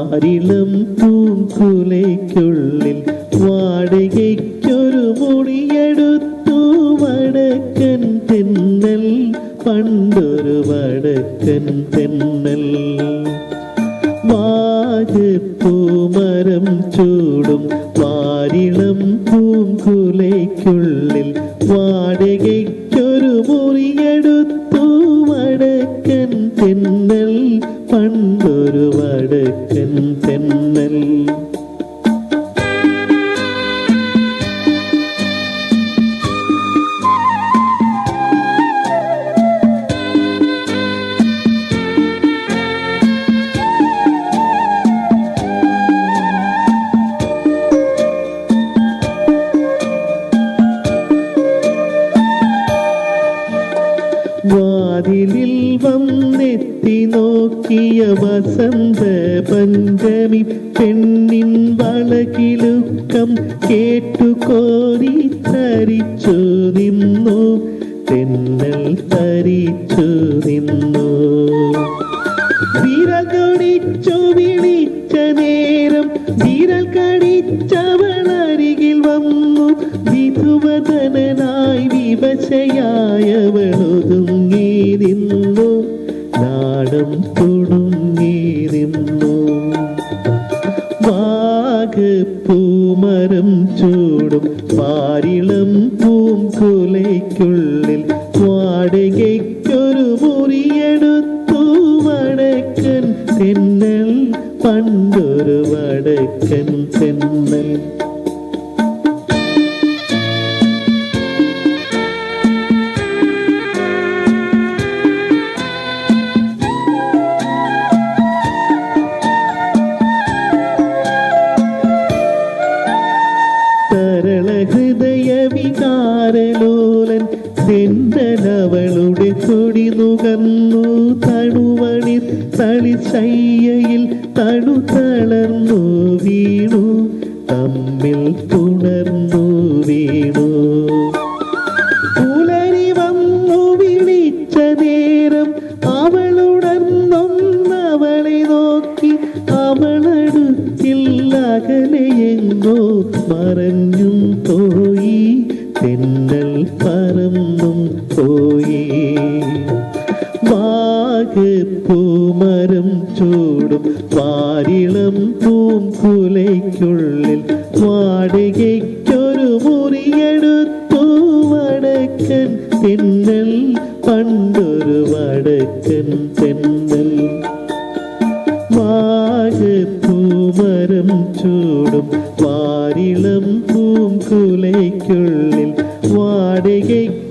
വാരിളം പൂങ്കുലയ്ക്കുള്ളിൽ വാടകയ്ക്കൊരു മുറിയെടുത്തു വടക്കൻ തെന്നൽ, പണ്ടൊരു വടക്കൻ തെന്നൽ. വാഗപ്പൂമരം ചൂടും വാരിളം പൂങ്കുലയ്ക്കുള്ളിൽ വാടകയ്ക്കൊരു മുറിയെടുത്തു വടക്കൻ തെന്നൽ, പണ്ടൊരു വടക്കൻ തെന്നൽ. വാതിലിൽ വന്നെത്തി നോക്കിയ വസന്ത പഞ്ചമി പെണ്ണിൻ വളകിലുക്കം കേട്ടുകോരി തരിച്ചു നിന്നു, തെന്നൽ തരിച്ചു നിന്നു. വിരൽ കടിച്ചു വിളിച്ച നേരം വിരൽ കടിച്ചവളരികിൽ വന്നു, വിധുവദനായി വിവശയായവളൊതുങ്ങി നിന്നു, നാടം തുടുങ്ങി നിന്നു. വാഗപ്പൂമരം ചൂടും വാരിളം പൂങ്കുലയ്ക്കുള്ളിൽ വാടകയ്ക്കൊരു മുറിയെടുത്തു വടക്കൻ തെന്നൽ, പണ്ടൊരു വടക്കൻ തെന്നൽ. സരളഹൃദയ വികാരലോലൻ തെന്നലവളുടെ കൊടി നുകർന്നു, തണുവണി തളിശയ്യയിൽ തണു തളർന്നു വീണു, തമ്മിൽ പുണർന്നു വീണു. പുലരി വന്നു വിളിച്ച നേരം അവളുണർന്നൊന്നവളെ നോക്കി, അവളടുത്തിൽ അകലെയെങ്ങോ മറഞ്ഞും പോയി, തെന്നൽ പറന്നും പോയി. വാഗപ്പൂമരം ചൂടും വാരിളം പൂങ്കുലയ്ക്കുള്ളിൽ വാടകയ്ക്കൊരു മുറിയെടുത്തു വടക്കൻ തെന്നൽ, പണ്ടൊരു വടക്കൻ തെന്നൽ. വാഗപ്പൂമരം ചൂടും വാരിളം പൂങ്കുലയ്ക്കുള്ളിൽ വാടകയ്ക്ക്